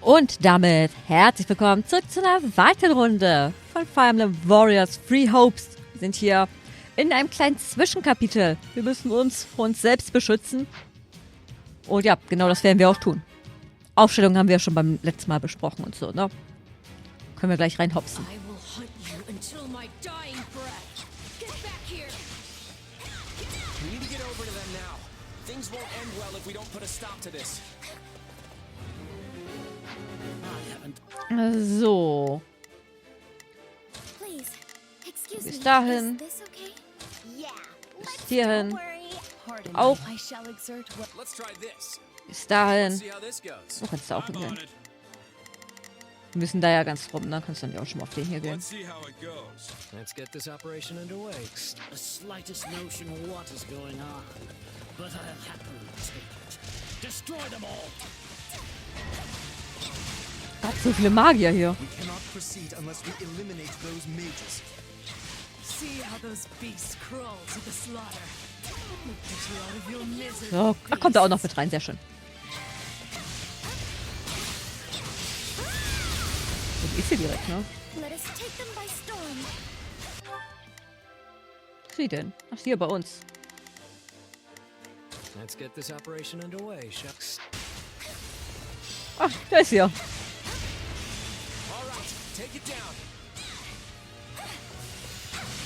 Und damit herzlich willkommen zurück zu einer weiteren Runde von Fire Emblem Warriors Free Hopes. Wir sind hier in einem kleinen Zwischenkapitel. Wir müssen uns vor uns selbst beschützen. Und ja, genau das werden wir auch tun. Aufstellung haben wir ja schon beim letzten Mal besprochen und so, ne? Können wir gleich reinhopsen. So. Bis dahin. Bis hierhin. Auch. Bis dahin. So kannst du auch hingehen. Wir müssen da ja ganz rum, ne? Kannst du dann ja auch schon mal auf den hier gehen. Let's get this operation underway. The slightest notion what is going on, but I'll happily take it. Destroy them all. Gott, so viele Magier hier. We cannot proceed unless we eliminate those mages. See how those beasts crawl to the slaughter. Look at you out of your misery. So, ach, kommt da auch noch mit rein, sehr schön. So ist sie direkt, ne? Sie denn? Ach, hier bei uns. Let's get this operation underway, shucks. Ach, da ist sie ja.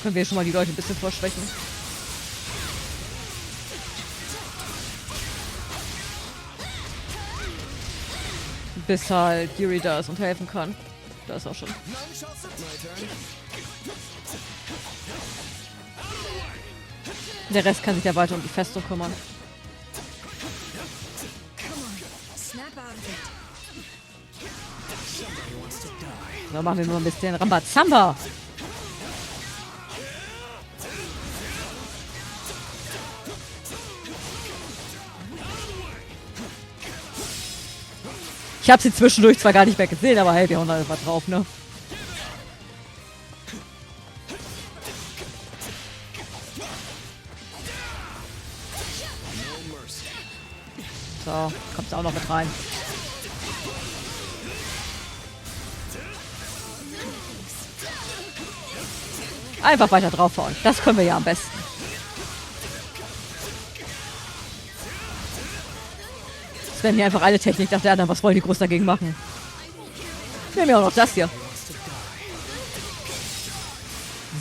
Können wir schon mal die Leute ein bisschen vorschwächen. Bis halt Yuri da ist und helfen kann. Da ist auch schon. Der Rest kann sich ja weiter um die Festung kümmern. So, machen wir mal ein bisschen Rambazamba. Ich habe sie zwischendurch zwar gar nicht mehr gesehen, aber hey, wir hauen da was drauf, ne? So, kommst du auch noch mit rein. Einfach weiter draufhauen. Das können wir ja am besten. Das werden hier einfach eine Technik nach der anderen. Was wollen die groß dagegen machen? Nehmen wir auch noch das hier.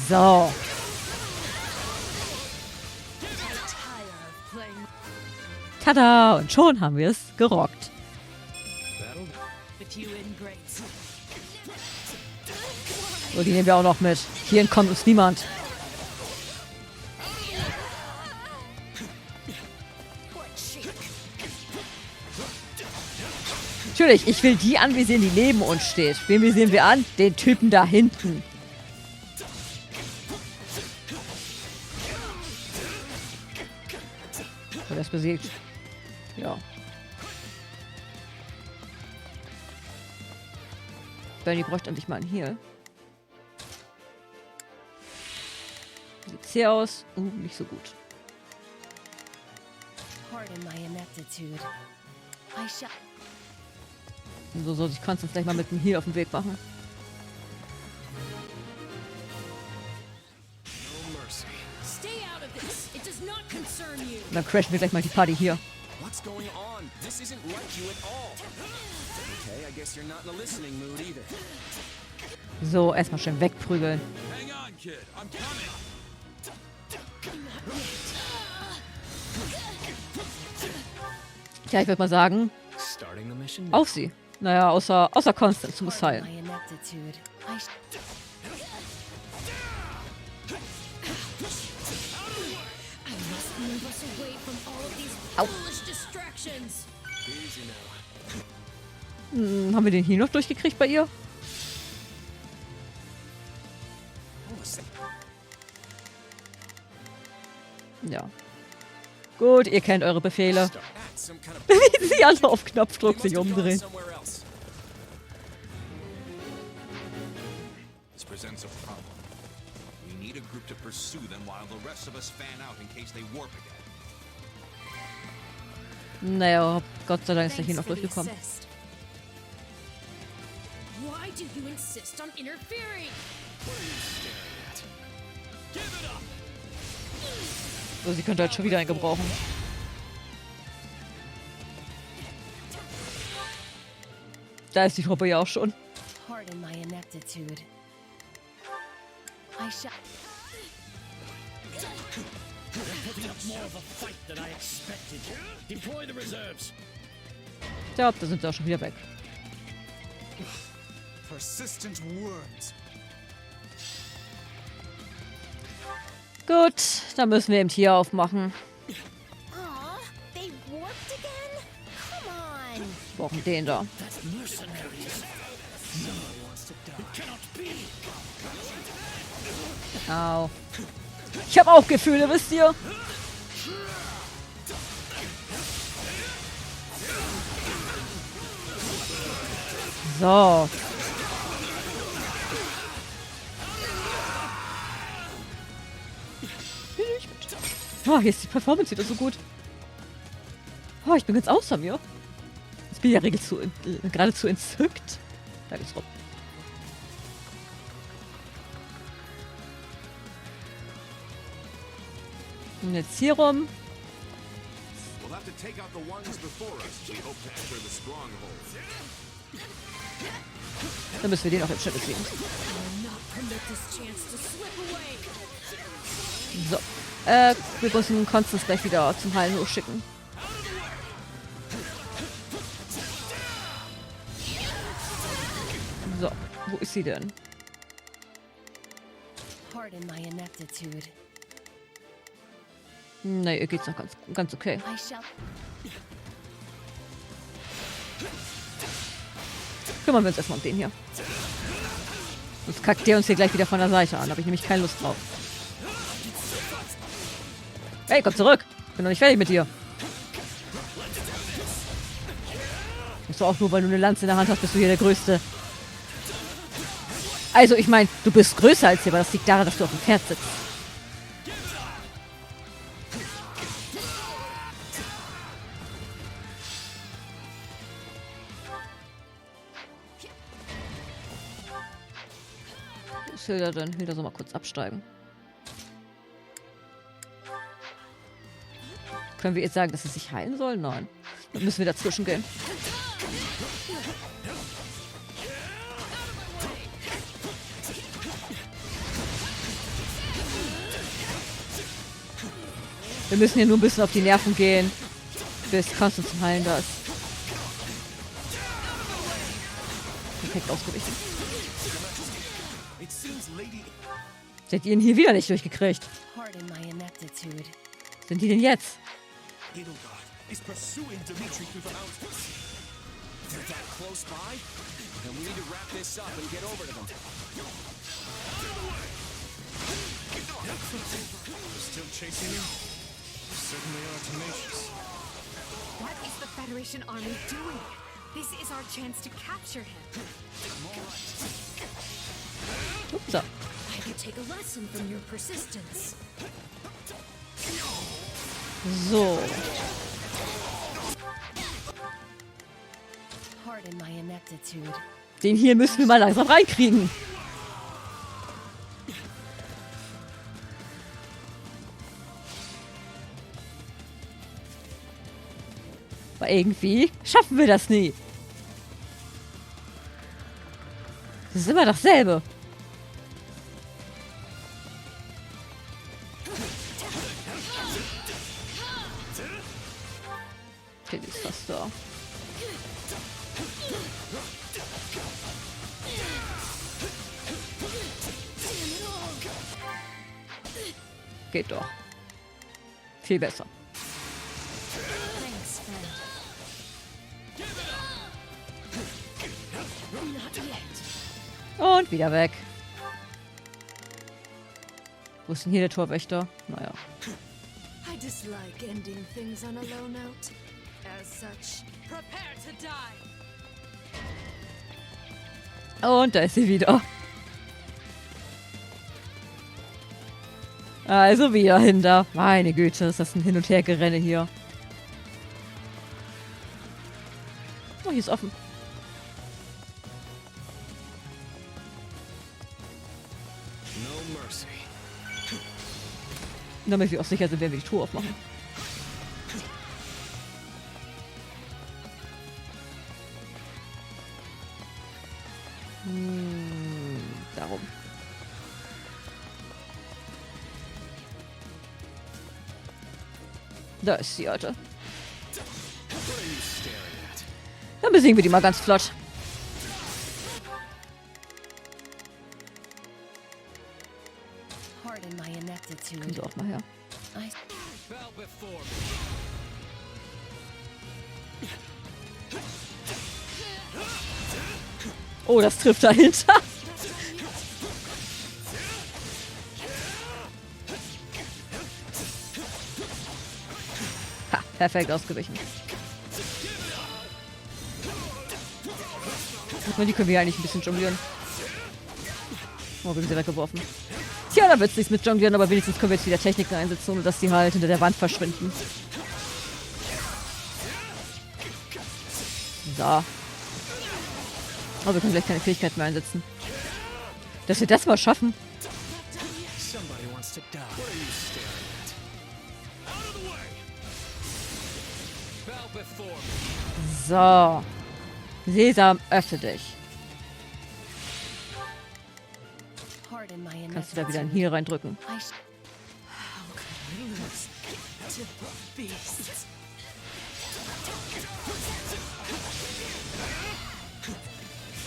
So. Tada! Und schon haben wir es gerockt. So, die nehmen wir auch noch mit. Hier entkommt uns niemand. Natürlich, ich will die anvisieren, die neben uns steht. Wen visieren wir an? Den Typen da hinten. So, der ist besiegt. Ja. Bernie bräuchte endlich mal einen Heal. Wie sieht's hier aus? Nicht so gut. So soll sich Konstanz gleich mal mit dem Heal auf den Weg machen. Und dann crashen wir gleich mal die Party hier. So, erstmal schön wegprügeln. Ja, ich würde mal sagen, auf sie. Naja, außer Constance muss heilen. Au. Haben wir den hier noch durchgekriegt bei ihr? Ja. Gut, ihr kennt eure Befehle. Wie sie alle auf Knopfdruck sich umdrehen. Naja, Gott sei Dank ist er hier noch durchgekommen. Why do you insist on interfering? So, sie könnte halt schon wieder einen gebrauchen. Da ist die Truppe ja auch schon. Pardon my ineptitude. I shall. Putting up more of a fight than I expected. Deploy the reserves. Ja, da sind sie auch schon wieder weg. Persistent worms. Gut, dann müssen wir eben hier aufmachen. Aw, they warped again? Come on. Wir brauchen den da. That's mercenaries. It cannot be. Au. Ich habe auch Gefühle, wisst ihr? So. Oh, hier ist die Performance wieder so gut. Oh, ich bin ganz außer mir. Ich bin ja geradezu entzückt. Da geht's rum. Und jetzt hier rum. We'll have to take out the ones before us if we hope to enter the stronghold. Dann müssen wir den auch im Schiff besiegen. Not permit this chance to slip away. So. Wir müssen Constance gleich wieder zum Heilen hochschicken. So, wo ist sie denn? Pardon my ineptitude. Ne, ihr geht's noch ganz okay. I shall. Kümmern wir uns erstmal um den hier. Sonst kackt der uns hier gleich wieder von der Seite an. Da habe ich nämlich keine Lust drauf. Hey, komm zurück! Bin noch nicht fertig mit dir. Bist du auch nur, weil du eine Lanze in der Hand hast, bist du hier der Größte. Also, ich meine, du bist größer als hier, aber das liegt daran, dass du auf dem Pferd sitzt. Wo ist Hilda denn? Hilda soll mal kurz absteigen. Können wir jetzt sagen, dass sie sich heilen soll? Nein. Dann müssen wir dazwischen gehen. Wir müssen hier nur ein bisschen auf die Nerven gehen, bis Constance zum Heilen da ist. Perfekt ausgewichen. Sie hat ihn hier wieder nicht durchgekriegt. Pardon my ineptitude. Sind die denn jetzt? Edelgard is pursuing Dimitri through the mountains. They're that close by? Then we need to wrap this up and get over to them. They're still chasing you? You certainly are tenacious. What is the Federation army doing? This is our chance to capture him. Upsa. I could take a lesson from your persistence. So. Pardon my ineptitude. Den hier müssen wir mal langsam reinkriegen. Aber irgendwie schaffen wir das nie. Das ist immer dasselbe. Okay, die ist fast da. Geht doch. Viel besser. Thanks, friend. Not yet. Und wieder weg. Wo ist denn hier der Torwächter? Naja. I dislike ending things on a low note. As such, prepare to die. Und da ist sie wieder. Also wieder hinter. Meine Güte, ist das ein Hin- und Hergerenne hier. Oh, hier ist offen. mercy. Damit wir auch sicher sind, wenn wir die Truhe aufmachen. Darum. Da ist die Alte. Dann besiegen wir die mal ganz flott. Pardon my ineptitude. Kommt auch mal her. I Bow before me. Oh, das trifft dahinter. Ha, perfekt ausgewichen. Die können wir eigentlich ein bisschen jonglieren. Oh, wir sind sie weggeworfen. Tja, da wird es nichts mit jonglieren, aber wenigstens können wir jetzt wieder Techniken einsetzen, ohne dass die halt hinter der Wand verschwinden. So. Aber wir können gleich keine Fähigkeit mehr einsetzen. Dass wir das mal schaffen. Somebody wants to die. What are you staring at? Out of the way. Bow before me. So. Sesam, öffne dich. pardon my ineptitude. Kannst du da wieder ein Heal reindrücken. I Beasts.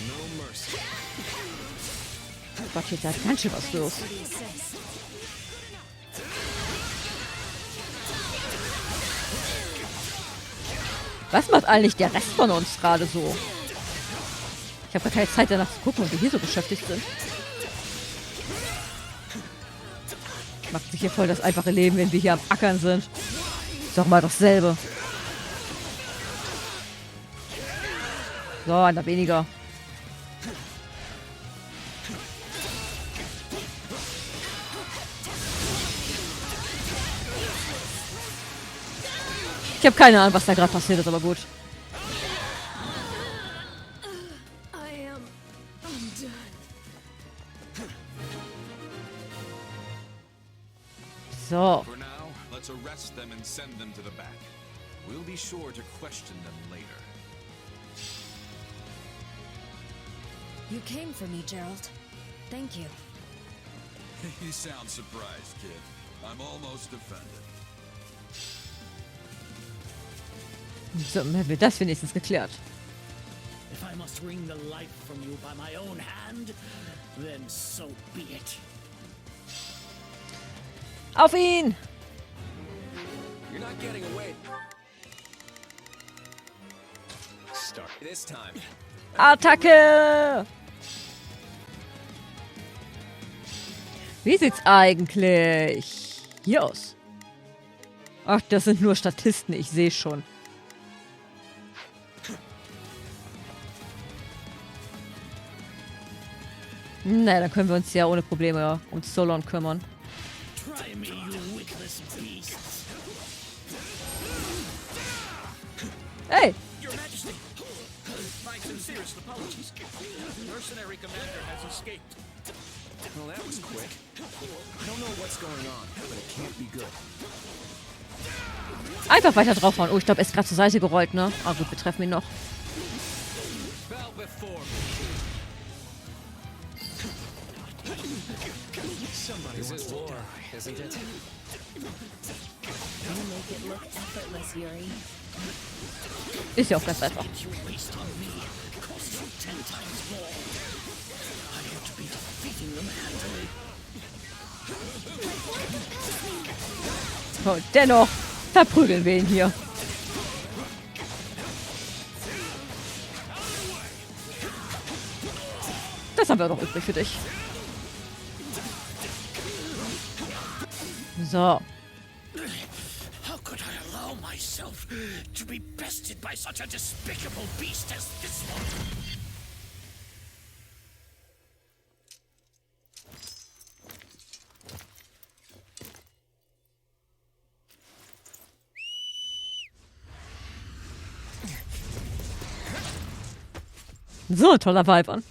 No mercy. Gott, jetzt hat ganz schön was los. Was macht eigentlich der Rest von uns gerade so? Ich habe gar keine Zeit danach zu gucken, ob wir hier so beschäftigt sind. Macht sich hier voll das einfache Leben, wenn wir hier am Ackern sind. Ist doch mal dasselbe. So, einer weniger. Ich habe keine Ahnung, was da gerade passiert ist, aber gut. I am undone. So. For now, let's arrest them and send them to the back. We'll be sure to question them later. You came for me, Gerald. Thank you. You sound surprised, kid. I'm almost offended. So, haben wir das wenigstens geklärt. If I must wring the life from you by my own hand, then so be it. Auf ihn! You're not getting away. Start this time. Attacke! Wie sieht's eigentlich hier aus? Ach, das sind nur Statisten, ich sehe schon. Na, dann können wir uns ja ohne Probleme um Solon kümmern. Try me, you witless beasts. Hey! Your Majesty, my sincerest apologies. The mercenary commander has escaped. Well, that was quick. I don't know what's going on, but it can't be good. Einfach weiter draufhauen. Oh, ich glaube, er ist gerade zur Seite gerollt, ne? Ah gut, wir treffen ihn noch. Bow before me. This is war, isn't it? You make it look effortless, Yuri. Ist ja auch ganz einfach. You waste on me. Cost you 10 times more. I ought to be defeating them handily. Und dennoch verprügeln wir ihn hier. Das haben wir doch übrig für dich. So. How could I allow myself to be bested by such a despicable beast as this one? So ein toller Weibern.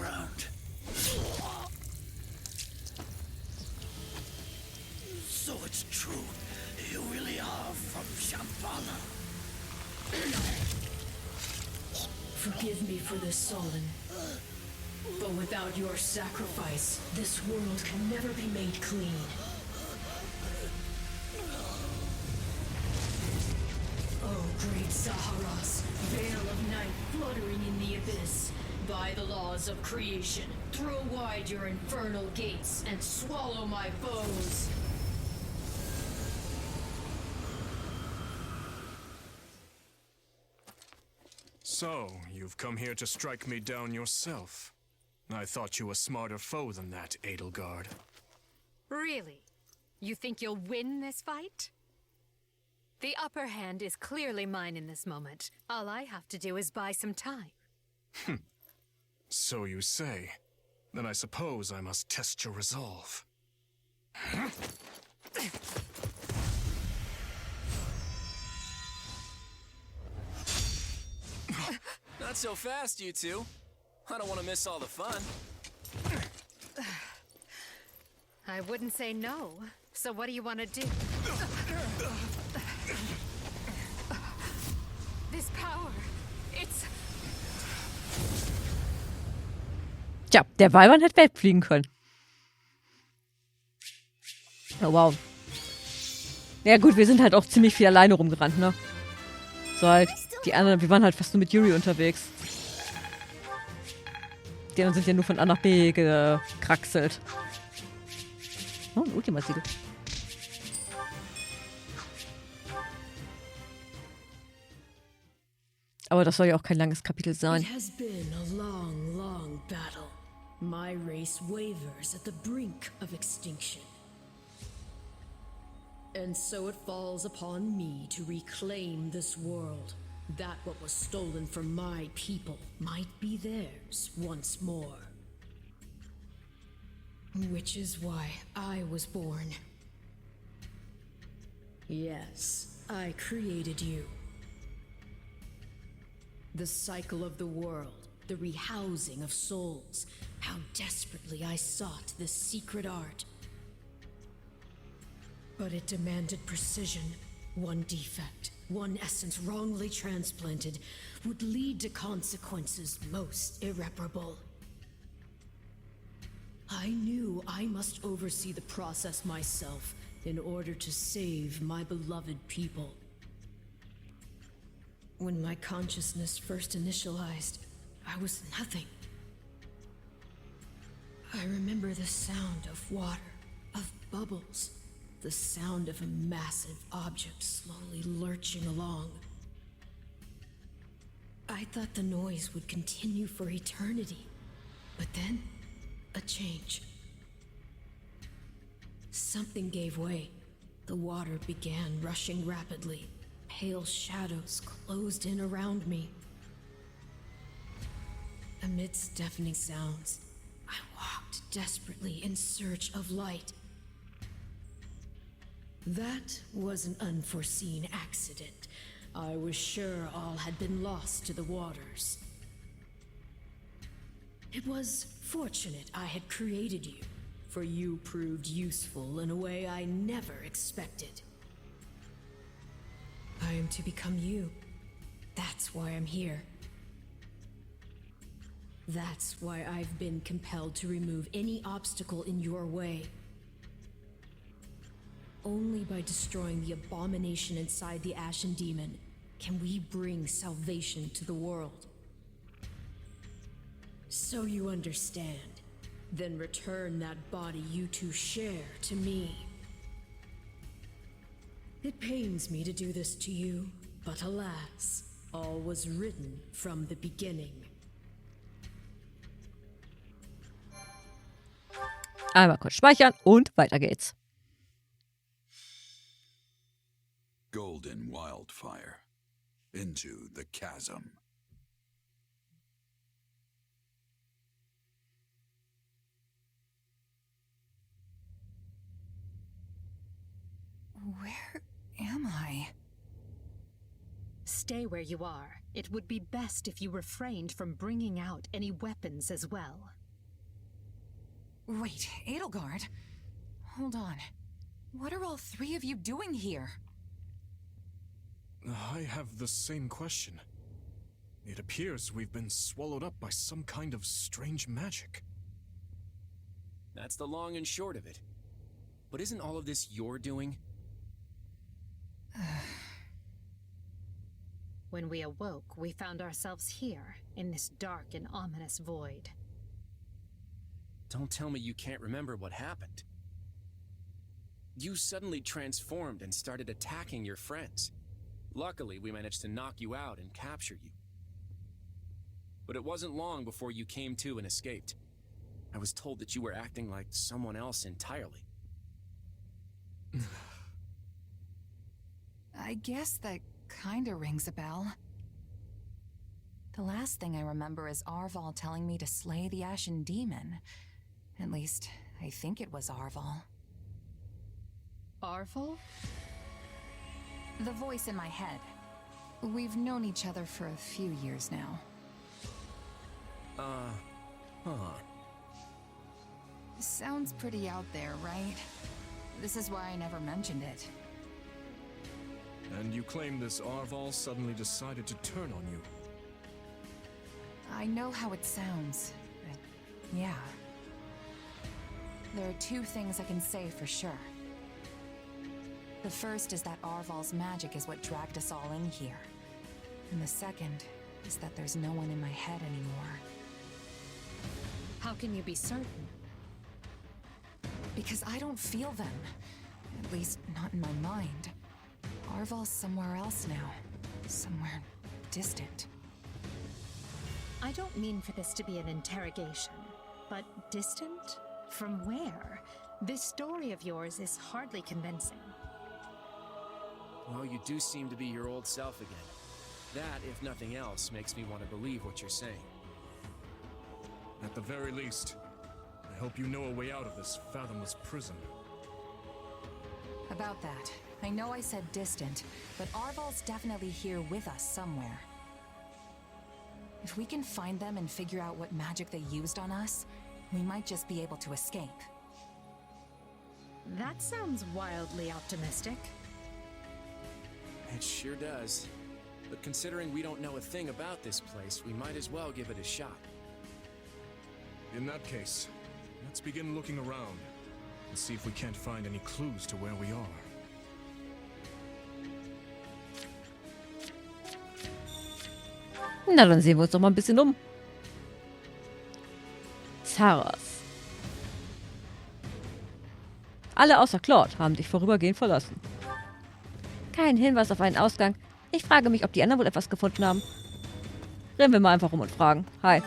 ground. So it's true. You really are from Shambhala. Forgive me for this, Solon. But without your sacrifice, this world can never be made clean. Oh, great Zaharas, veil of night fluttering in the abyss. By the laws of creation, throw wide your infernal gates and swallow my foes. So, you've come here to strike me down yourself. I thought you a smarter foe than that, Edelgard. Really? You think you'll win this fight? The upper hand is clearly mine in this moment. All I have to do is buy some time. So you say. Then I suppose I must test your resolve. Not so fast, you two. I don't want to miss all the fun. I wouldn't say no. So what do you want to do? This power, it's... Tja, der Weibern hätte wegfliegen können. Oh, wow. Ja gut, wir sind halt auch ziemlich viel alleine rumgerannt, ne? So halt, die anderen, wir waren halt fast nur mit Yuri unterwegs. Die anderen sind ja nur von A nach B gekraxelt. Oh, ein Ultima-Siegel. Aber das soll ja auch kein langes Kapitel sein. It has been a long, long battle. My race wavers at the brink of extinction. And so it falls upon me to reclaim this world, that what was stolen from my people might be theirs once more. Which is why I was born. Yes, I created you. The cycle of the world, the rehousing of souls. How desperately I sought this secret art. But it demanded precision. One defect, one essence wrongly transplanted, would lead to consequences most irreparable. I knew I must oversee the process myself in order to save my beloved people. When my consciousness first initialized, I was nothing. I remember the sound of water, of bubbles, the sound of a massive object slowly lurching along. I thought the noise would continue for eternity, but then, a change. Something gave way. The water began rushing rapidly. Pale shadows closed in around me. Amidst deafening sounds, I walked desperately in search of light. That was an unforeseen accident. I was sure all had been lost to the waters. It was fortunate I had created you, for you proved useful in a way I never expected. I am to become you. That's why I'm here. That's why I've been compelled to remove any obstacle in your way. Only by destroying the abomination inside the Ashen Demon can we bring salvation to the world. So you understand. Then return that body you two share to me. It pains me to do this to you, but alas, all was written from the beginning. Einmal kurz speichern und weiter geht's. Golden wildfire. Into the chasm. Where am I? Stay where you are. It would be best if you refrained from bringing out any weapons as well. Wait, Edelgard? Hold on. What are all three of you doing here? I have the same question. It appears we've been swallowed up by some kind of strange magic. That's the long and short of it. But isn't all of this your doing? When we awoke, we found ourselves here, in this dark and ominous void. Don't tell me you can't remember what happened. You suddenly transformed and started attacking your friends. Luckily, we managed to knock you out and capture you. But it wasn't long before you came to and escaped. I was told that you were acting like someone else entirely. I guess that kinda rings a bell. The last thing I remember is Arval telling me to slay the Ashen Demon. At least, I think it was Arval. Arval? The voice in my head. We've known each other for a few years now. Sounds pretty out there, right? This is why I never mentioned it. And you claim this Arval suddenly decided to turn on you. I know how it sounds, but yeah. There are two things I can say for sure. The first is that Arval's magic is what dragged us all in here. And the second is that there's no one in my head anymore. How can you be certain? Because I don't feel them. At least, not in my mind. Arval's somewhere else now. Somewhere distant. I don't mean for this to be an interrogation, but distant? From where? This story of yours is hardly convincing. Well, you do seem to be your old self again. That, if nothing else, makes me want to believe what you're saying. At the very least, I hope you know a way out of this fathomless prison. About that, I know I said distant, but Arval's definitely here with us somewhere. If we can find them and figure out what magic they used on us, we might just be able to escape. That sounds wildly optimistic. It sure does. But considering we don't know a thing about this place, we might as well give it a shot. In that case, let's begin looking around and see if we can't find any clues to where we are. Na, dann sehen wir uns doch mal ein bisschen um. Zaras. Alle außer Claude haben dich vorübergehend verlassen. Kein Hinweis auf einen Ausgang. Ich frage mich, ob die anderen wohl etwas gefunden haben. Rennen wir mal einfach rum und fragen. Hi.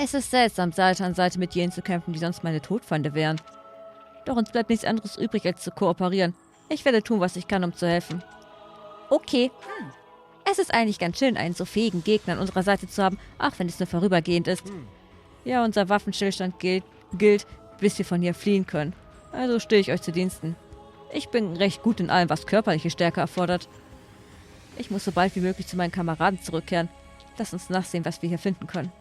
Es ist seltsam, Seite an Seite mit jenen zu kämpfen, die sonst meine Todfeinde wären. Doch uns bleibt nichts anderes übrig, als zu kooperieren. Ich werde tun, was ich kann, um zu helfen. Okay. Es ist eigentlich ganz schön, einen so fähigen Gegner an unserer Seite zu haben, auch wenn es nur vorübergehend ist. Ja, unser Waffenstillstand gilt, bis wir von hier fliehen können. Also stehe ich euch zu Diensten. Ich bin recht gut in allem, was körperliche Stärke erfordert. Ich muss so bald wie möglich zu meinen Kameraden zurückkehren. Lass uns nachsehen, was wir hier finden können.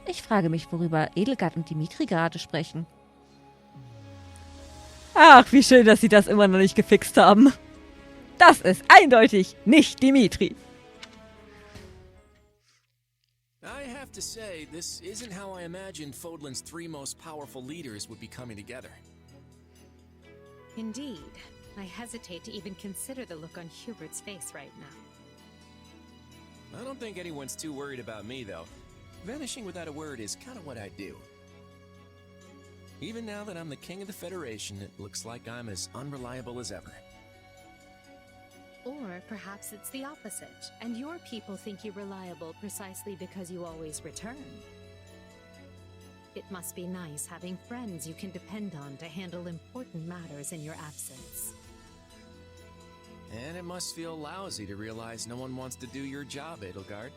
Ich frage mich, worüber Edelgard und Dimitri gerade sprechen. Ach, wie schön, dass sie das immer noch nicht gefixt haben. Das ist eindeutig nicht Dimitri. I have to say, this isn't how I imagined Fodlan's three most powerful leaders would be coming together. Indeed. I hesitate to even consider the look on Hubert's face right now. I don't think anyone's too worried about me, though. Vanishing without a word is kind of what I do. Even now that I'm the king of the Federation, it looks like I'm as unreliable as ever. Or perhaps it's the opposite, and your people think you reliable precisely because you always return. It must be nice having friends you can depend on to handle important matters in your absence. And it must feel lousy to realize no one wants to do your job, Edelgard.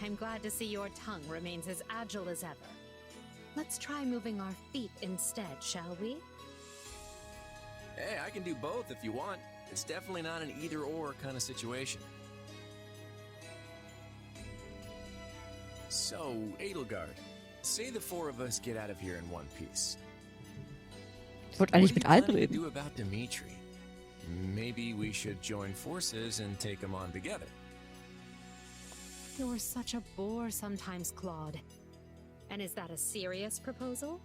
I'm glad to see your tongue remains as agile as ever. Let's try moving our feet instead, shall we? Hey, I can do both if you want. It's definitely not an either-or kind of situation. So, Edelgard, say the four of us get out of here in one piece. Ich wollte What eigentlich are mit you allen planning to reden. do about Dimitri? Maybe we should join forces and take him on together. You're such a bore sometimes, Claude. And is that a serious proposal?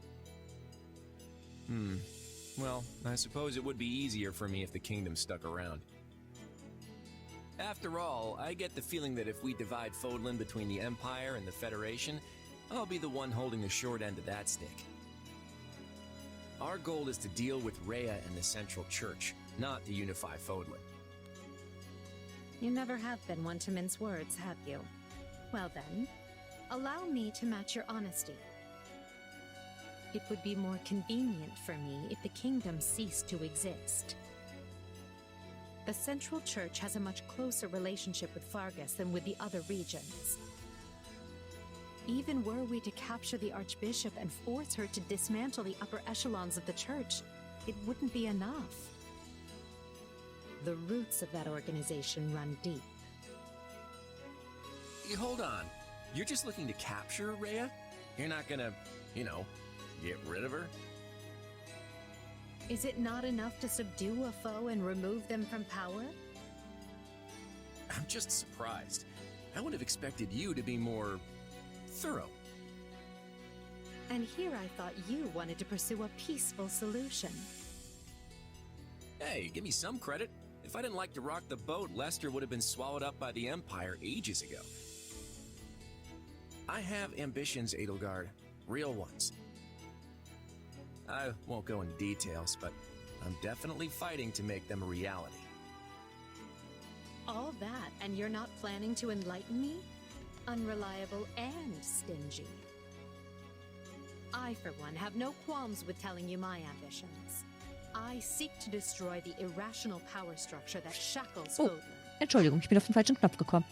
Well, I suppose it would be easier for me if the kingdom stuck around. After all, I get the feeling that if we divide Fodlan between the Empire and the Federation, I'll be the one holding the short end of that stick. Our goal is to deal with Rhea and the Central Church, not to unify Fodlan. You never have been one to mince words, have you? Well then, allow me to match your honesty. It would be more convenient for me if the kingdom ceased to exist. The Central Church has a much closer relationship with Fargus than with the other regions. Even were we to capture the Archbishop and force her to dismantle the upper echelons of the Church, it wouldn't be enough. The roots of that organization run deep. Hold on. You're just looking to capture Rhea? You're not gonna, get rid of her? Is it not enough to subdue a foe and remove them from power? I'm just surprised. I would have expected you to be more thorough. And here I thought you wanted to pursue a peaceful solution. Hey, give me some credit. If I didn't like to rock the boat, Lester would have been swallowed up by the Empire ages ago. I have ambitions, Edelgard. Real ones. I won't go into details, but I'm definitely fighting to make them a reality. All that, and you're not planning to enlighten me? Unreliable and stingy. I, for one, have no qualms with telling you my ambitions. I seek to destroy the irrational power structure that shackles Oh, Fodlan. Entschuldigung, ich bin auf den falschen Knopf gekommen.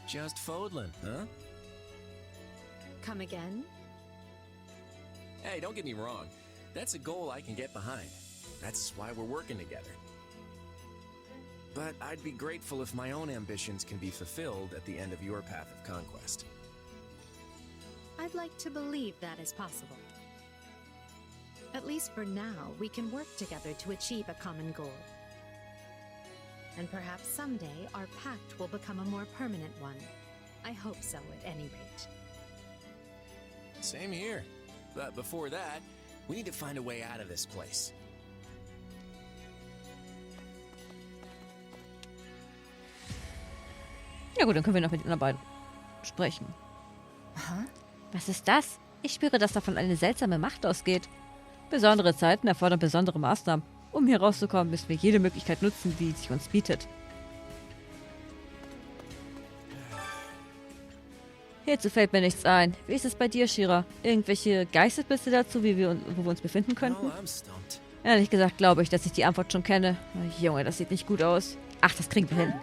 Just Fodlan, huh? Come again? Hey, don't get me wrong. That's a goal I can get behind. That's why we're working together. But I'd be grateful if my own ambitions can be fulfilled at the end of your path of conquest. I'd like to believe that is possible. At least for now, we can work together to achieve a common goal. And perhaps someday our pact will become a more permanent one. I hope so, at any rate. Same here. But before that, we need to find a way out of this place. Ja gut, dann können wir noch mit den anderen beiden sprechen. Was ist das? Ich spüre, dass davon eine seltsame Macht ausgeht. Besondere Zeiten erfordern besondere Maßnahmen. Um hier rauszukommen, müssen wir jede Möglichkeit nutzen, die sich uns bietet. Hierzu fällt mir nichts ein. Wie ist es bei dir, Shira? Irgendwelche Geistesblitze dazu, wo wir uns befinden könnten? Oh, I'm stumped. Ehrlich gesagt glaube ich, dass ich die Antwort schon kenne. Oh, Junge, das sieht nicht gut aus. Ach, das kriegen wir hin.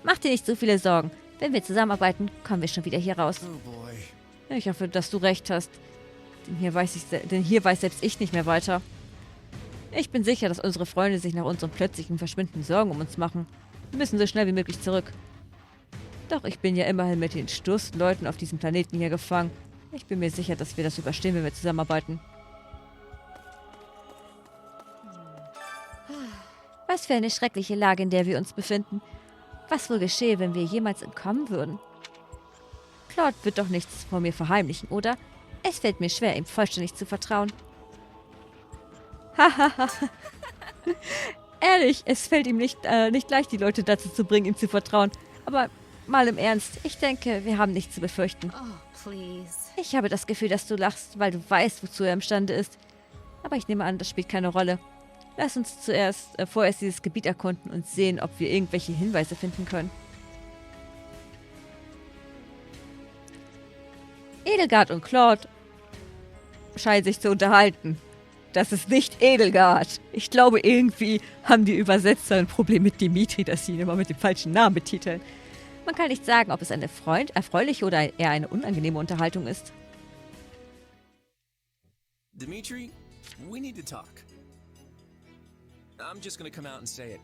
Mach dir nicht so viele Sorgen. Wenn wir zusammenarbeiten, kommen wir schon wieder hier raus. Oh boy. Ich hoffe, dass du recht hast. Denn hier weiß selbst ich nicht mehr weiter. Ich bin sicher, dass unsere Freunde sich nach unserem plötzlichen Verschwinden Sorgen um uns machen. Wir müssen so schnell wie möglich zurück. Doch ich bin ja immerhin mit den stursten Leuten auf diesem Planeten hier gefangen. Ich bin mir sicher, dass wir das überstehen, wenn wir zusammenarbeiten. Was für eine schreckliche Lage, in der wir uns befinden. Was wohl geschehe, wenn wir jemals entkommen würden? Claude wird doch nichts vor mir verheimlichen, oder? Es fällt mir schwer, ihm vollständig zu vertrauen. Hahaha. Ehrlich, es fällt ihm nicht leicht, die Leute dazu zu bringen, ihm zu vertrauen. Aber mal im Ernst, ich denke, wir haben nichts zu befürchten. Oh, please. Ich habe das Gefühl, dass du lachst, weil du weißt, wozu er imstande ist. Aber ich nehme an, das spielt keine Rolle. Lass uns vorerst dieses Gebiet erkunden und sehen, ob wir irgendwelche Hinweise finden können. Edelgard und Claude scheinen sich zu unterhalten. Das ist nicht Edelgard. Ich glaube, irgendwie haben die Übersetzer ein Problem mit Dimitri, dass sie ihn immer mit dem falschen Namen betiteln. Man kann nicht sagen, ob es eine erfreuliche oder eher eine unangenehme Unterhaltung ist. Dimitri, we need to talk. I'm just gonna come out and say it.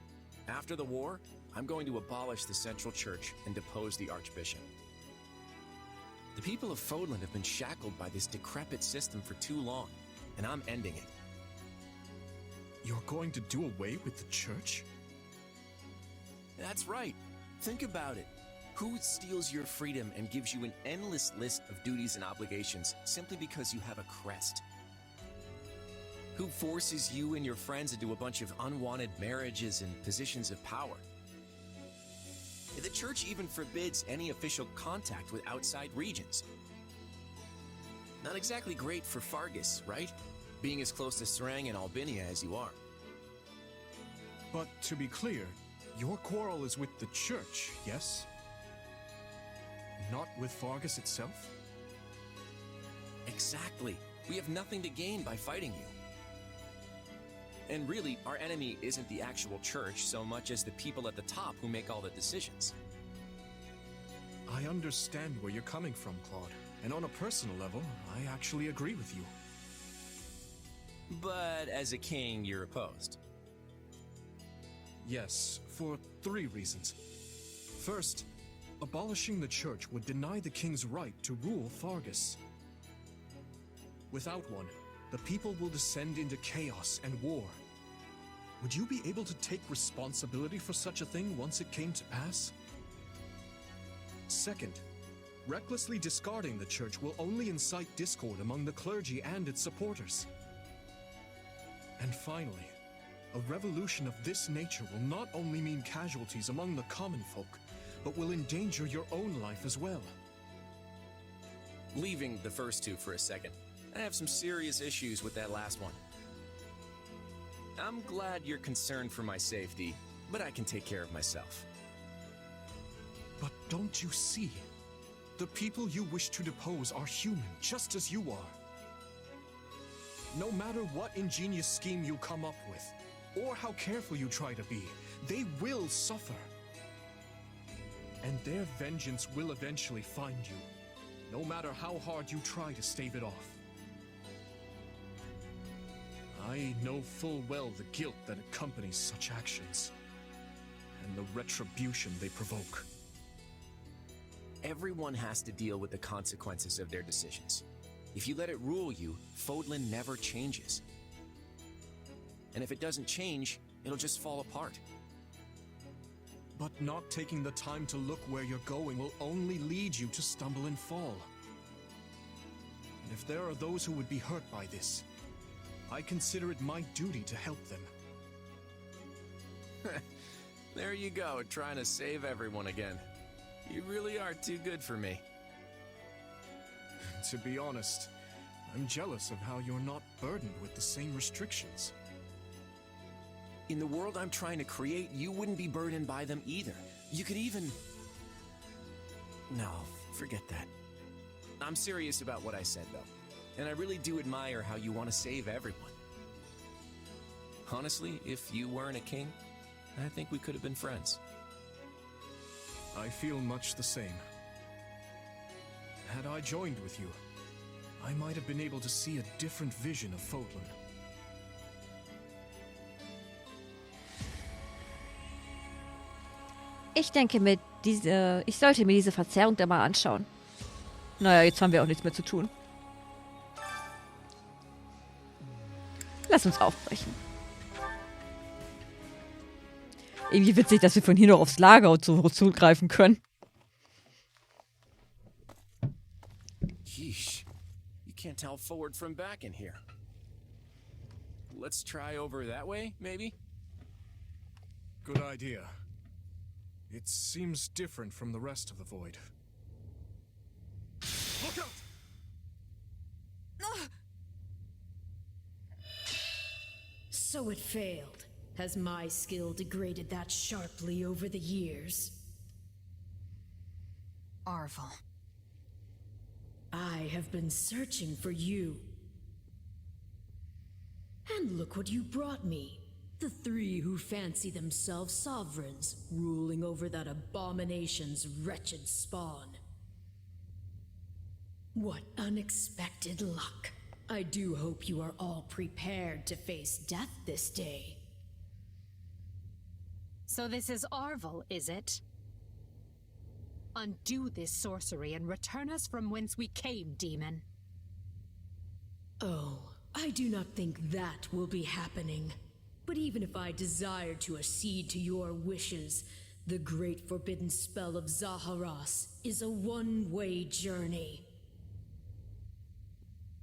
After the war, I'm going to abolish the Central Church and depose the Archbishop. The people of Fodlan have been shackled by this decrepit system for too long, and I'm ending it. You're going to do away with the church? That's right. Think about it. Who steals your freedom and gives you an endless list of duties and obligations simply because you have a crest? Who forces you and your friends into a bunch of unwanted marriages and positions of power? The church even forbids any official contact with outside regions. Not exactly great for Fargus, right? Being as close to Serang and Albinia as you are. But to be clear, your quarrel is with the church, yes? Not with Fargus itself? Exactly. We have nothing to gain by fighting you. And really, our enemy isn't the actual church so much as the people at the top who make all the decisions. I understand where you're coming from, Claude. And on a personal level, I actually agree with you. But as a king, you're opposed. Yes, for 3 reasons. First, abolishing the church would deny the king's right to rule Fargus. Without one, the people will descend into chaos and war. Would you be able to take responsibility for such a thing once it came to pass? Second, recklessly discarding the church will only incite discord among the clergy and its supporters. And finally, a revolution of this nature will not only mean casualties among the common folk, but will endanger your own life as well. Leaving the first 2 for a second, I have some serious issues with that last one. I'm glad you're concerned for my safety, but I can take care of myself. But don't you see? The people you wish to depose are human, just as you are. No matter what ingenious scheme you come up with, or how careful you try to be, they will suffer. And their vengeance will eventually find you, no matter how hard you try to stave it off. I know full well the guilt that accompanies such actions, and the retribution they provoke. Everyone has to deal with the consequences of their decisions. If you let it rule you, Fodlan never changes. And if it doesn't change, it'll just fall apart. But not taking the time to look where you're going will only lead you to stumble and fall. And if there are those who would be hurt by this, I consider it my duty to help them. There you go, trying to save everyone again. You really are too good for me. To be honest, I'm jealous of how you're not burdened with the same restrictions. In the world I'm trying to create, you wouldn't be burdened by them either. You could even... No, forget that. I'm serious about what I said, though. And I really do admire how you want to save everyone. Honestly, if you weren't a king, I think we could have been friends. I feel much the same. Had I joined with you, I might have been able to see a different vision of Fodlan. Ich denke, ich sollte mir diese Verzerrung da mal anschauen. Naja, jetzt haben wir auch nichts mehr zu tun. Lass uns aufbrechen. Irgendwie witzig, dass wir von hier noch aufs Lager und so zugreifen können. Yeesh. You can't tell forward from back in here. Let's try over that way, maybe? Good idea. It seems different from the rest of the void. Look out! So it failed. Has my skill degraded that sharply over the years? Arval. I have been searching for you. And look what you brought me. The 3 who fancy themselves sovereigns, ruling over that abomination's wretched spawn. What unexpected luck. I do hope you are all prepared to face death this day. So this is Arval, is it? Undo this sorcery and return us from whence we came, demon. Oh, I do not think that will be happening. But even if I desired to accede to your wishes, the great forbidden spell of Zaharas is a one-way journey.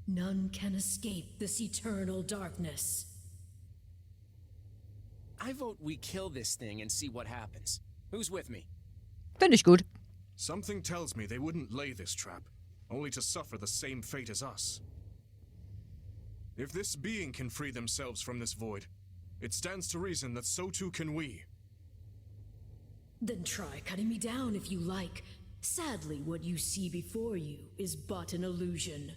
None can escape this eternal darkness. I vote we kill this thing and see what happens. Who's with me? Finde ich gut. Something tells me they wouldn't lay this trap, only to suffer the same fate as us. If this being can free themselves from this void, it stands to reason that so too can we. Then try cutting me down if you like. Sadly, what you see before you is but an illusion.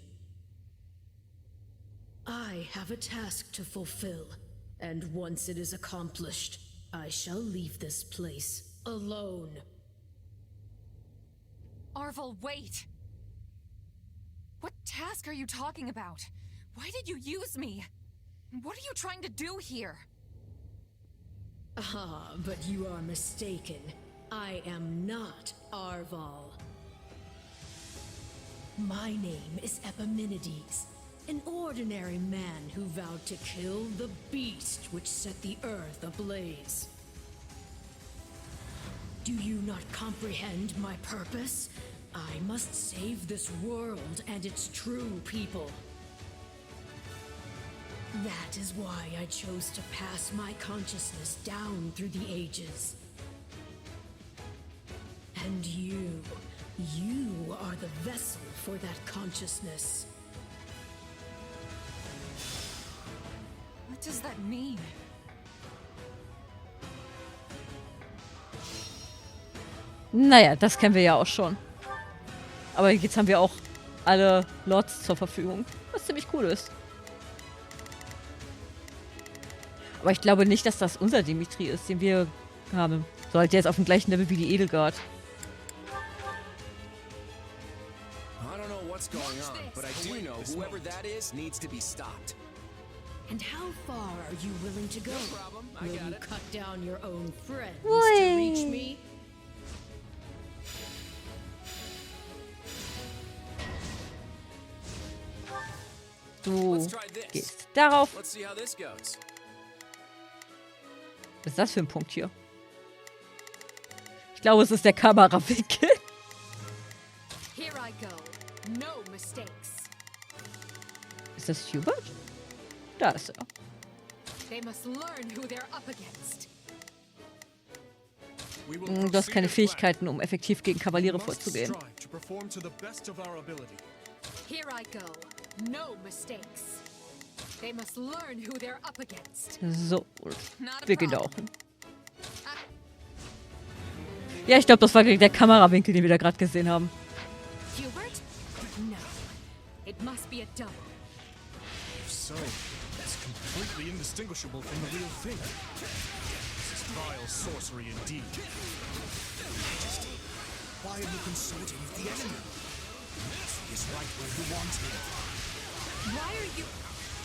I have a task to fulfill, and once it is accomplished, I shall leave this place alone. Arval, wait! What task are you talking about? Why did you use me? What are you trying to do here? Ah, but you are mistaken. I am not Arval. My name is Epimenides, an ordinary man who vowed to kill the beast which set the earth ablaze. Do you not comprehend my purpose? I must save this world and its true people. That is why I chose to pass my consciousness down through the ages. And you are the vessel for that consciousness. What does that mean? Naja, das kennen wir ja auch schon. Aber jetzt haben wir auch alle Lords zur Verfügung, was ziemlich cool ist. Aber ich glaube nicht, dass das unser Dimitri ist, den wir haben. So halt der ist auf dem gleichen Level wie die Edelgard. I don't know what's going on, but I do know whoever that is needs to be stopped. And how far are you willing to go? No problem, I Will got you it. cut down your own friends to reach Whee! me? Du Let's try this. gehst darauf. Let's see how this goes. Was ist das für ein Punkt hier? Ich glaube, es ist der Kamerawinkel. Here I go. No mistakes. Ist das Hubert? Da ist er. They must learn who they're up against. We will Du hast keine proceed as Fähigkeiten, um effektiv gegen Kavaliere planned. We must vorzugehen. strive to perform to the best of our ability. Here I go. No mistakes. They must learn who they're up against. So, Not a wir gehen da problem. auch hin. Ja, ich glaube, das war der Kamerawinkel, den wir da gerade gesehen haben. Hubert? No. It must be a double. If so, it's completely indistinguishable from the real thing. This is vile sorcery indeed. Majesty, why are you consorting with the enemy? He is right where you want him. Why are you...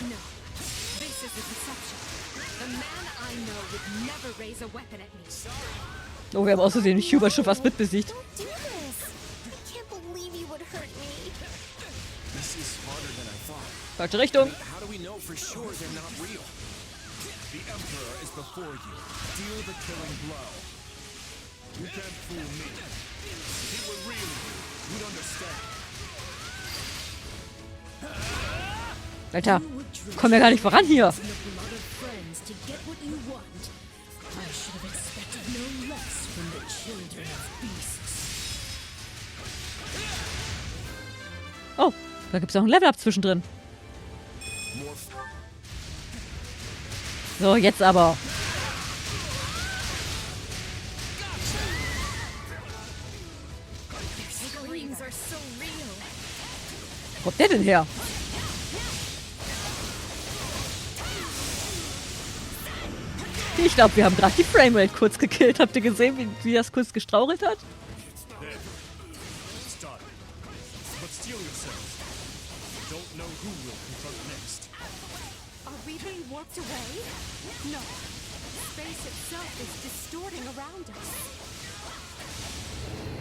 No. This is a deception. The man I know would never raise a weapon at me. Oh, wir haben außerdem Hubert schon fast mit besiegt. Don't do this. I can't believe you would hurt me. This is harder than I thought. Falsche Richtung. How do we know for sure they're not real? The Emperor is before you. Deal the killing blow. You can't fool me. If he were really you, you'd understand. Alter, komm ja gar nicht voran hier. The blood of friends to get what you want. I should have expected no less from the children of beasts. Oh, da gibt es auch ein Level-Up zwischendrin. So, jetzt aber. Screams are so real. Wo kommt der denn her? Ich glaube, wir haben gerade die Framerate kurz gekillt. Habt ihr gesehen, wie das kurz gestrauchelt hat? There. It's done. But steel yourselves. You don't know who will confront next. Are we being warped away? No. Space itself is distorting around us.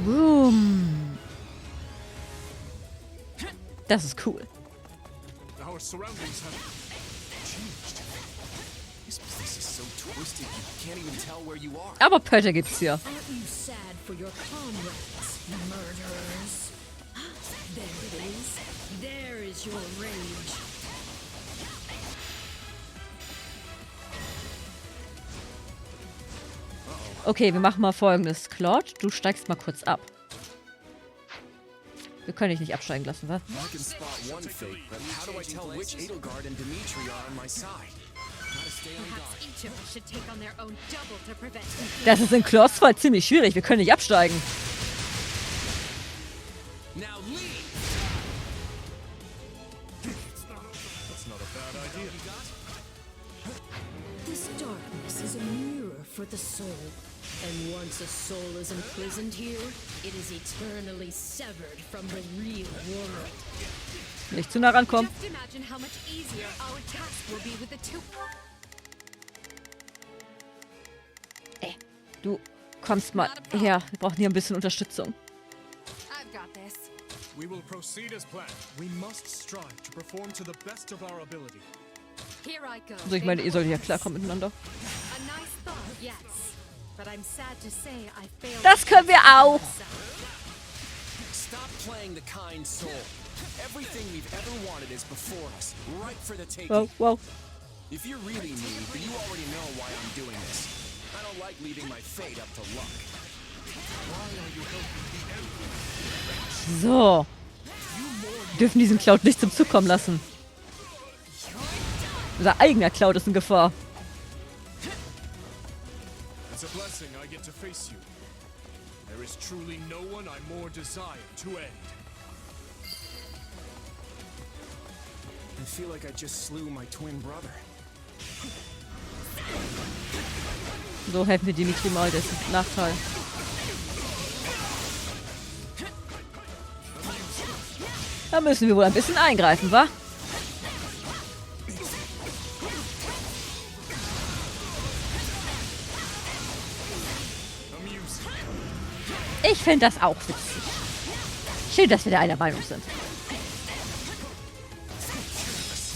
Boom. Das ist cool. Our surroundings have changed. This place is so twisted you can't even tell where you are. Aber Pötter gibt's hier. Aren't you sad for your comrades, murderers? There it is. There is your rage. Okay, wir machen mal Folgendes. Claude, du steigst mal kurz ab. Wir können dich nicht absteigen lassen, wa? I can spot one fake, but how do I tell which Edelgard and Dimitri are on my side? Gotta stay on guard. Perhaps each of us should take on their own double to prevent confusion. Das ist in Claude's Fall ziemlich schwierig. Wir können nicht absteigen. Now leave! That's not a bad idea. This darkness is a mirror for the soul. And once a soul is imprisoned here, it is eternally severed from the real world. Nicht zu nah rankommen. Just imagine how much easier our task will be with the two. Ey, du kommst mal her. Wir brauchen hier ein bisschen Unterstützung. I've got this. We will proceed as planned. We must strive to perform to the best of our ability. Here I go. Also ich meine, ihr solltet ja klarkommen miteinander. A nice thought, yes. But I'm sad to say I failed. Das können wir auch. Stop playing the kind soul. Everything we've ever wanted is before us, right for the taking. Wow, wow. If you're really me, then you already know why I'm doing this. I don't like leaving my fate up to luck. So. Wir dürfen diesen Cloud nicht zum Zug kommen lassen. Unser eigener Cloud ist in Gefahr. It's a blessing I get to face you. There is truly no one I more desire to end. I feel like I just slew my twin brother. So helfen wir Dimitri mal, das ist ein Nachteil. Da müssen wir wohl ein bisschen eingreifen, wa? Ich finde das auch witzig. Schön, dass wir da einer Meinung sind.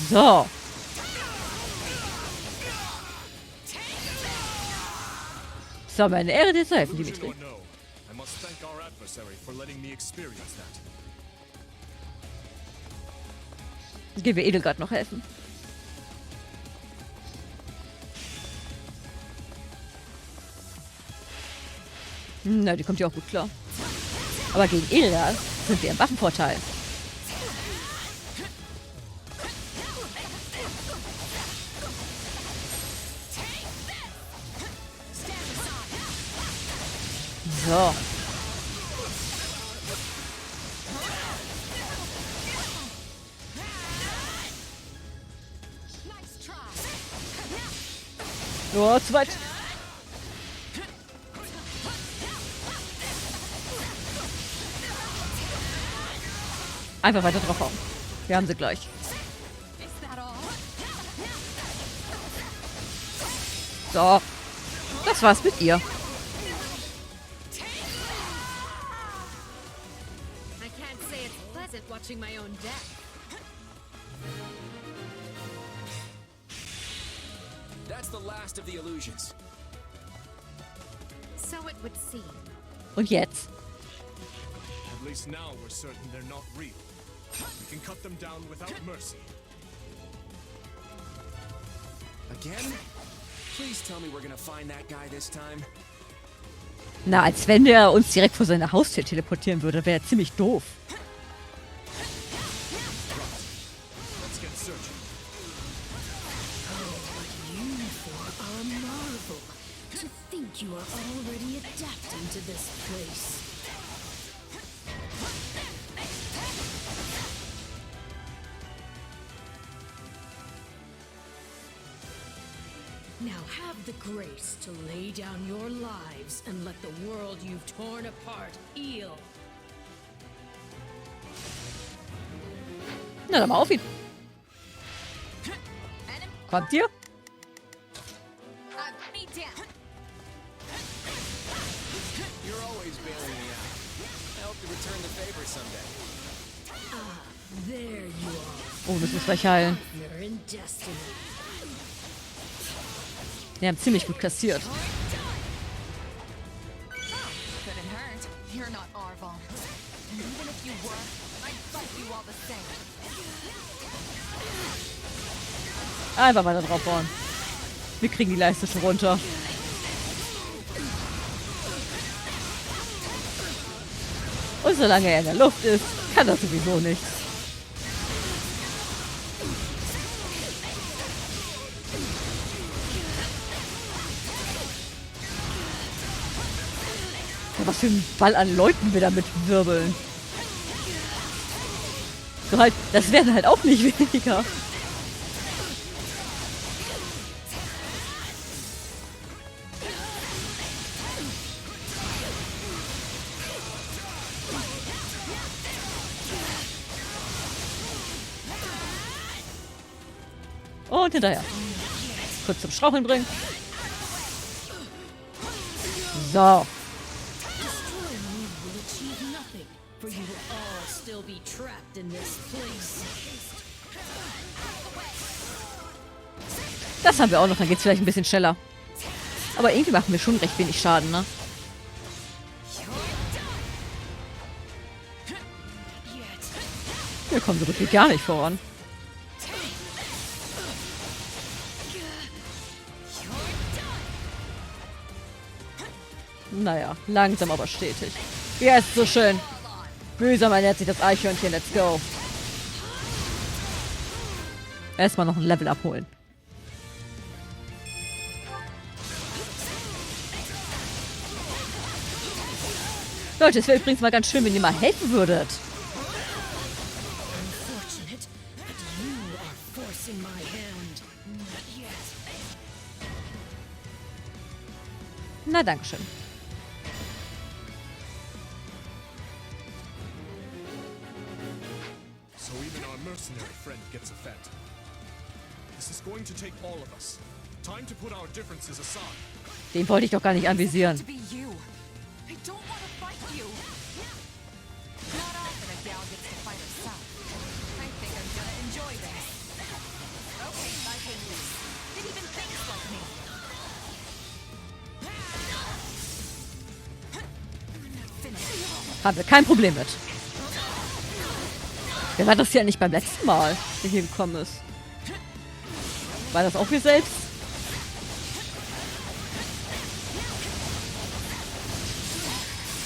So. So, meine Ehre, dir zu helfen, Illusion Dimitri. or no, I must thank our adversary for letting me experience that. Gehen wir Edelgard noch helfen. Na, die kommt ja auch gut klar. Aber gegen Edelgard sind wir im Waffenvorteil. So. Oh, zu weit. Einfach weiter drauf hauen. Wir haben sie gleich. So. Das war's mit ihr. I can't say it's pleasant watching my own death. That's the last of the illusions. So it would seem. Und jetzt? At least now we're certain they're not real. We can cut them down without mercy. Again? Please tell me we're gonna find that guy this time. Na, als wenn der uns direkt vor seine Haustür teleportieren würde, wäre ziemlich doof. Let's get searching. A marvel. To think you are already adapting to this place. Now have the grace to lay down your lives and let the world you've torn apart heal. Na, dann mal auf ihn. Kommt ihr? Me down. You're always bailing me out. hope to return the favor someday. There you are. Oh, müssen wir gleich heilen. Partner in destiny. Die haben ziemlich gut kassiert. Couldn't hurt. You're not Arval. And even if you were, I'd fight you all the same. Einfach weiter drauf bauen. Wir kriegen die Leiste schon runter. Und solange er in der Luft ist, kann das sowieso nichts. Ja, was für ein Ball an Leuten wir damit wirbeln. So halt, das werden halt auch nicht weniger. Und hinterher. Kurz zum Straucheln bringen. So. Destroying me will achieve nothing, for you will all still be trapped in this place. Das haben wir auch noch, dann geht's vielleicht ein bisschen schneller. Aber irgendwie machen wir schon recht wenig Schaden, ne? Wir kommen so gut wie gar nicht voran. Naja, langsam aber stetig. Ja, ist so schön. Mühsam ernährt sich das Eichhörnchen. Let's go. Erstmal noch ein Level abholen. Leute, es wäre übrigens mal ganz schön, wenn ihr mal helfen würdet. Unfortunate, but you are forcing my hand. Not yet. Na, dankeschön. So even our mercenary friend gets offended. This is going to take all of us. Time to put our differences aside. Den wollte ich doch gar nicht anvisieren. To be you. I don't want to fight you. Not often a gal gets to fight herself. I think I'm gonna enjoy this. Okay, I can lose. It even thinks like me. Finish. Haben wir kein Problem mit. Wer war das ja nicht beim letzten Mal, der hier gekommen ist? War das auch wir selbst?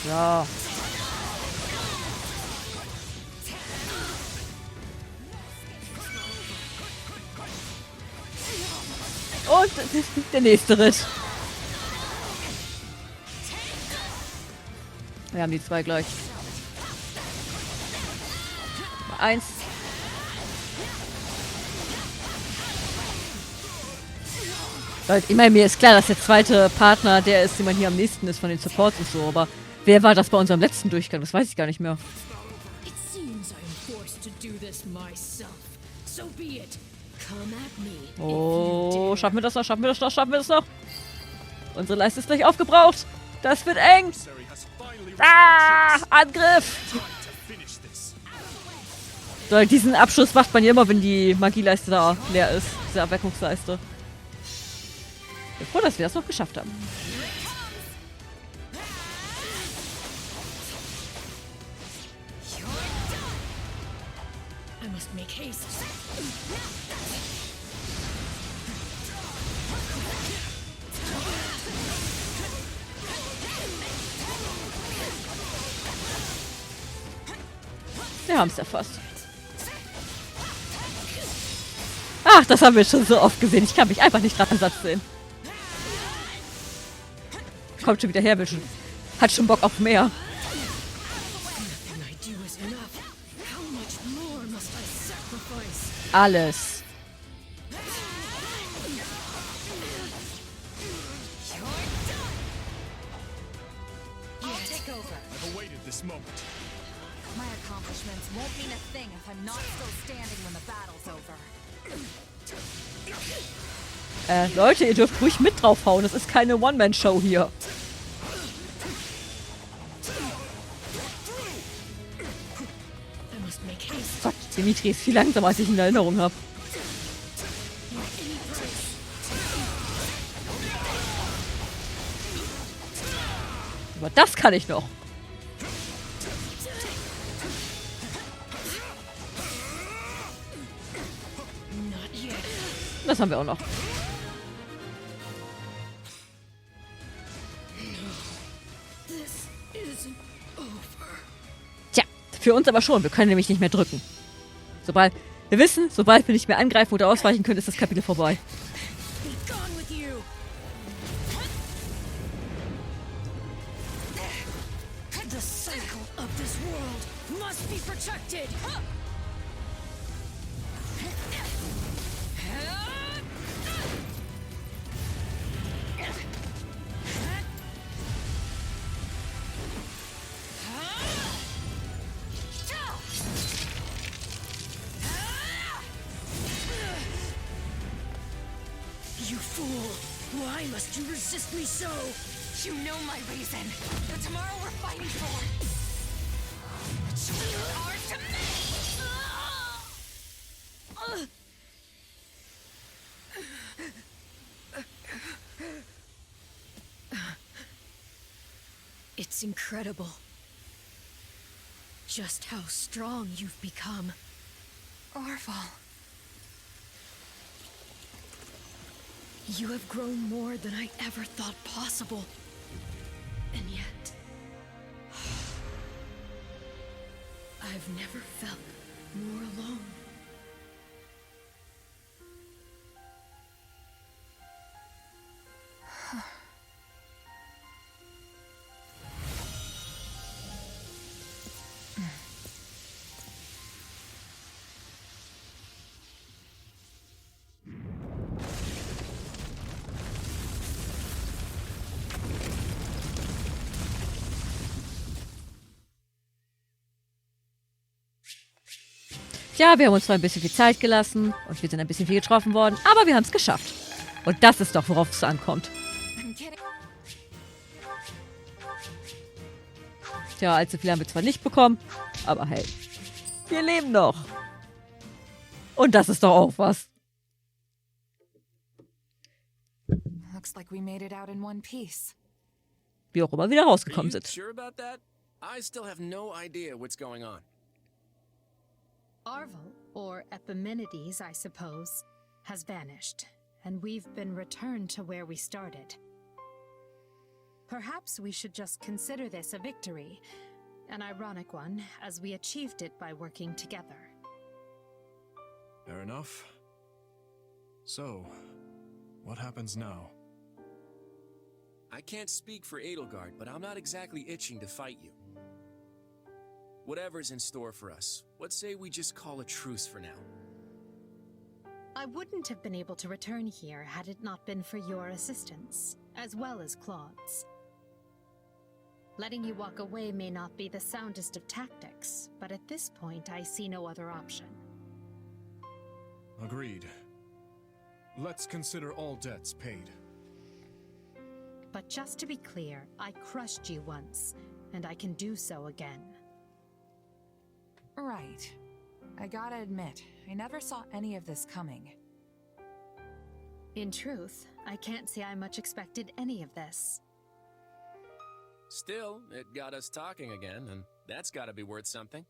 Ja. Und der nächste Ritt. Wir haben die zwei gleich. Mal eins. Leute, ich meine, mir ist klar, dass der zweite Partner der ist, den man hier am nächsten ist von den Supports und so, aber wer war das bei unserem letzten Durchgang? Das weiß ich gar nicht mehr. It seems I am forced to do this myself. So be it. Come at me. if Oh, you dare. schaffen wir das noch? Schaffen wir das noch? Schaffen wir das noch? Unsere Leiste ist gleich aufgebraucht. Das wird eng. Adversary has finally Ah, Angriff. time to finish this. So, diesen Abschluss macht man ja immer, wenn die Magieleiste da leer ist. Diese Erweckungsleiste. Ich bin froh, dass wir das noch geschafft haben. I must make haste. Wir haben es erfasst. Ach, das haben wir schon so oft gesehen. Ich kann mich einfach nicht dran satt sehen. Kommt schon wieder her, will schon. Hat schon Bock auf mehr. Nothing I do is enough. How much more must I sacrifice? Alles. I'll take over. I've awaited this moment. My accomplishments won't mean a thing if I'm not still standing when the battle's over. Leute, ihr dürft ruhig mit draufhauen. Das ist keine One-Man-Show hier. Dimitri ist viel langsamer, als ich ihn in Erinnerung habe. Aber das kann ich noch. Das haben wir auch noch. Tja, für uns aber schon. Wir können nämlich nicht mehr drücken. Sobald wir nicht mehr angreifen oder ausweichen können, ist das Kapitel vorbei. The cycle of this world must be protected. You fool! Why must you resist me so? You know my reason. The tomorrow we're fighting for. The children are to me! It's incredible. Just how strong you've become. Arval. You have grown more than I ever thought possible. And yet... I've never felt more alone. Ja, wir haben uns zwar ein bisschen viel Zeit gelassen und wir sind ein bisschen viel getroffen worden, aber wir haben es geschafft. Und das ist doch, worauf es ankommt. Tja, allzu viel haben wir zwar nicht bekommen, aber hey, wir leben noch. Und das ist doch auch was. Looks like we made it out in one piece. Wie auch immer wieder rausgekommen sind. Sure about that? I still have no idea what's going on. Arval, or Epimenides, I suppose, has vanished, and we've been returned to where we started. Perhaps we should just consider this a victory, an ironic one, as we achieved it by working together. Fair enough. So, what happens now? I can't speak for Edelgard, but I'm not exactly itching to fight you. Whatever's in store for us, what say we just call a truce for now? I wouldn't have been able to return here had it not been for your assistance, as well as Claude's. Letting you walk away may not be the soundest of tactics, but at this point I see no other option. Agreed. Let's consider all debts paid. But just to be clear, I crushed you once, and I can do so again. Right. I gotta admit, I never saw any of this coming. In truth, I can't say I much expected any of this. Still, it got us talking again, and that's gotta be worth something.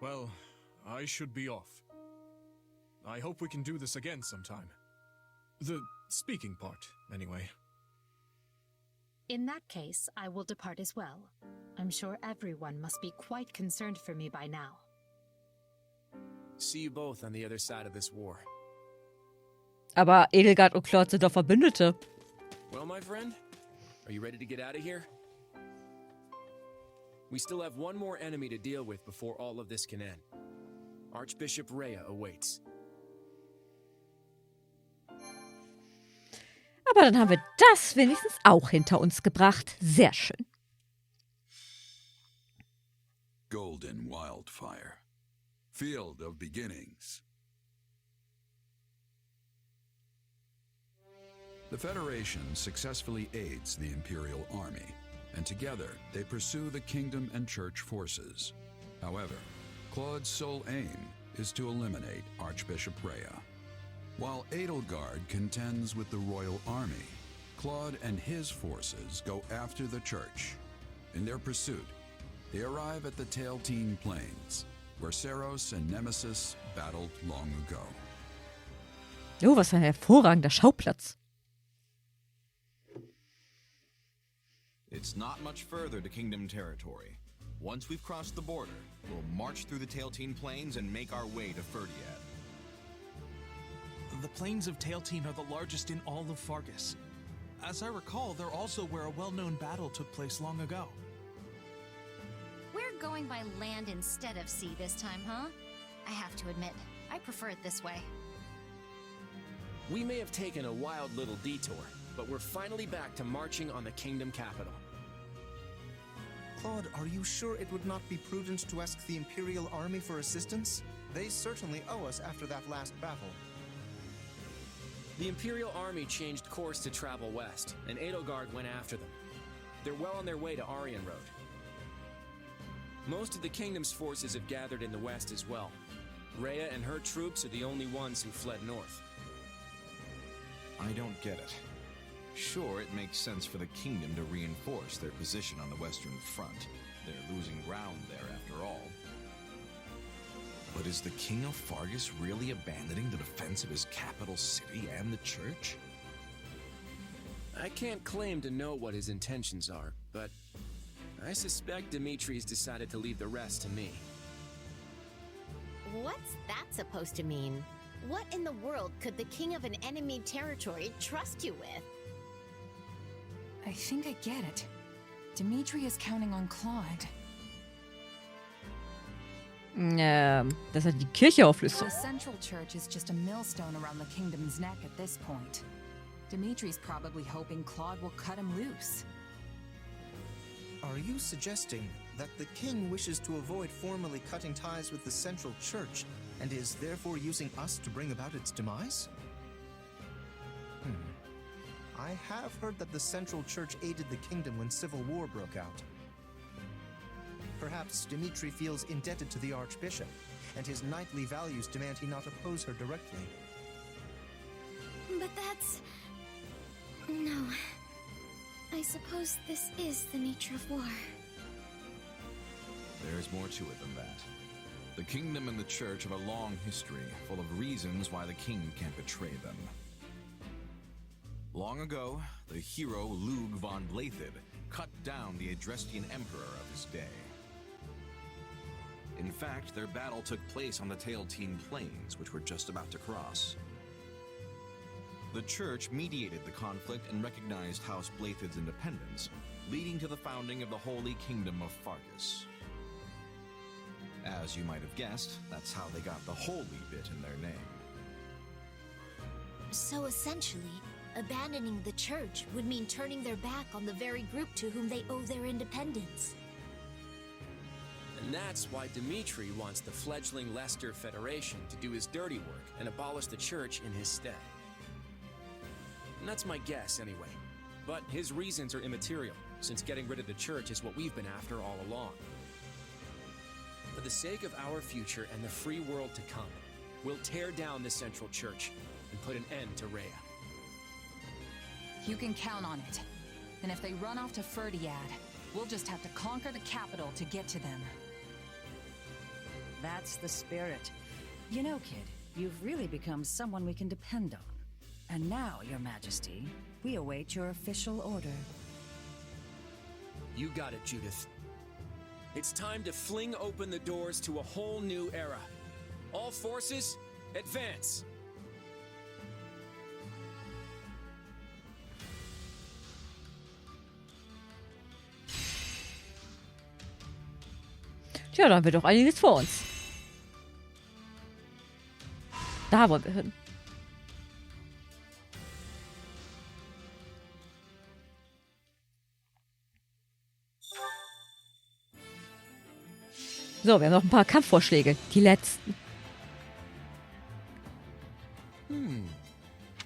Well, I should be off. I hope we can do this again sometime. The speaking part, anyway. In that case, I will depart as well. I'm sure everyone must be quite concerned for me by now. See you both on the other side of this war. Aber Edelgard und Claude sind doch Verbündete. Well, my friend, are you ready to get out of here? We still have one more enemy to deal with before all of this can end. Archbishop Rhea awaits. Aber dann haben wir das wenigstens auch hinter uns gebracht. Sehr schön. Golden Wildfire. Field of Beginnings. The Federation successfully aids the Imperial Army, and together they pursue the Kingdom and Church forces. However, Claude's sole aim is to eliminate Archbishop Rhea. While Edelgard contends with the royal army, Claude and his forces go after the church. In their pursuit, they arrive at the Tailtean Plains, where Seros and Nemesis battled long ago. Oh, was für ein hervorragender Schauplatz. It's not much further to Kingdom territory. Once we've crossed the border, we'll march through the Tailtean Plains and make our way to Ferdiad. The plains of Tailtean are the largest in all of Fargus. As I recall, they're also where a well-known battle took place long ago. We're going by land instead of sea this time, huh? I have to admit, I prefer it this way. We may have taken a wild little detour, but we're finally back to marching on the Kingdom capital. Claude, are you sure it would not be prudent to ask the Imperial Army for assistance? They certainly owe us after that last battle. The Imperial Army changed course to travel west, and Edelgard went after them. They're well on their way to Aryan Road. Most of the Kingdom's forces have gathered in the west as well. Rhea and her troops are the only ones who fled north. I don't get it. Sure, it makes sense for the Kingdom to reinforce their position on the Western Front. They're losing ground there after all. But is the King of Fargus really abandoning the defense of his capital city and the church? I can't claim to know what his intentions are, but I suspect Dimitri's decided to leave the rest to me. What's that supposed to mean? What in the world could the king of an enemy territory trust you with? I think I get it. Dimitri is counting on Claude. Dass er die Kirche auflöst. The central church is just a millstone around the kingdom's neck at this point. Dimitri's probably hoping Claude will cut him loose. Are you suggesting that the king wishes to avoid formally cutting ties with the central church and is therefore using us to bring about its demise? I have heard that the central church aided the kingdom when civil war broke out. Perhaps Dimitri feels indebted to the archbishop, and his knightly values demand he not oppose her directly. But that's... No. I suppose this is the nature of war. There's more to it than that. The Kingdom and the Church have a long history, full of reasons why the king can't betray them. Long ago, the hero Lug von Blaidd cut down the Adrestian Emperor of his day. In fact, their battle took place on the Tailtean Plains, which we're just about to cross. The Church mediated the conflict and recognized House Blaidd's independence, leading to the founding of the Holy Kingdom of Fargus. As you might have guessed, that's how they got the holy bit in their name. So essentially, abandoning the church would mean turning their back on the very group to whom they owe their independence. And that's why Dimitri wants the fledgling Leicester Federation to do his dirty work and abolish the church in his stead. And that's my guess, anyway. But his reasons are immaterial, since getting rid of the church is what we've been after all along. For the sake of our future and the free world to come, we'll tear down the central church and put an end to Rhea. You can count on it. And if they run off to Ferdiad, we'll just have to conquer the capital to get to them. That's the spirit. You know, kid, you've really become someone we can depend on. And now, Your Majesty, we await your official order. You got it, Judith. It's time to fling open the doors to a whole new era. All forces, advance! Tja, da haben wir doch einiges vor uns. Da wollen wir hin. So, wir haben noch ein paar Kampfvorschläge. Die letzten.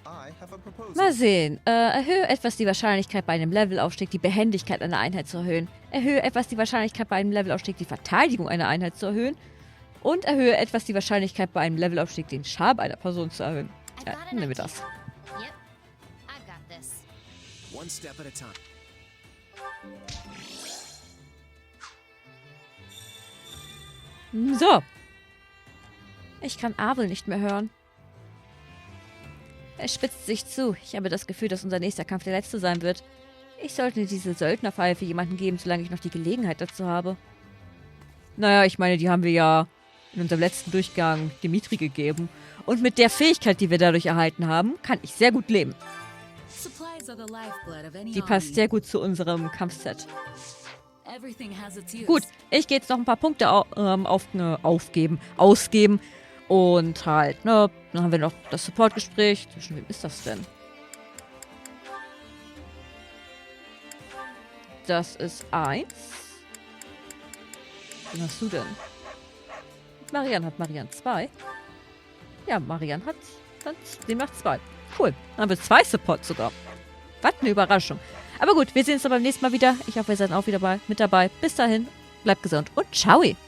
I have a proposal. Mal sehen. Erhöhe etwas die Wahrscheinlichkeit bei einem Levelaufstieg, die Behendigkeit einer Einheit zu erhöhen. Erhöhe etwas die Wahrscheinlichkeit bei einem Levelaufstieg, die Verteidigung einer Einheit zu erhöhen. Und erhöhe etwas die Wahrscheinlichkeit bei einem Levelaufstieg, den Schaden einer Person zu erhöhen. Ja, nehmen wir das. Yep, I've got this. One step at a time. So. Ich kann Arvel nicht mehr hören. Es spitzt sich zu. Ich habe das Gefühl, dass unser nächster Kampf der letzte sein wird. Ich sollte diese Söldnerfeier für jemanden geben, solange ich noch die Gelegenheit dazu habe. Naja, ich meine, die haben wir ja in unserem letzten Durchgang Dimitri gegeben. Und mit der Fähigkeit, die wir dadurch erhalten haben, kann ich sehr gut leben. Die passt sehr gut zu unserem Kampfset. Gut, ich gehe jetzt noch ein paar Punkte ausgeben. Und halt, ne, dann haben wir noch das Supportgespräch. Zwischen wem ist das denn? Das ist 1. Wen hast du denn? Marianne hat Marianne 2. Ja, Marianne hat... Sie macht 2. Cool. Dann haben wir 2 Supports sogar. Was eine Überraschung. Aber gut, wir sehen uns dann beim nächsten Mal wieder. Ich hoffe, ihr seid auch wieder mit dabei. Bis dahin, bleibt gesund und ciao!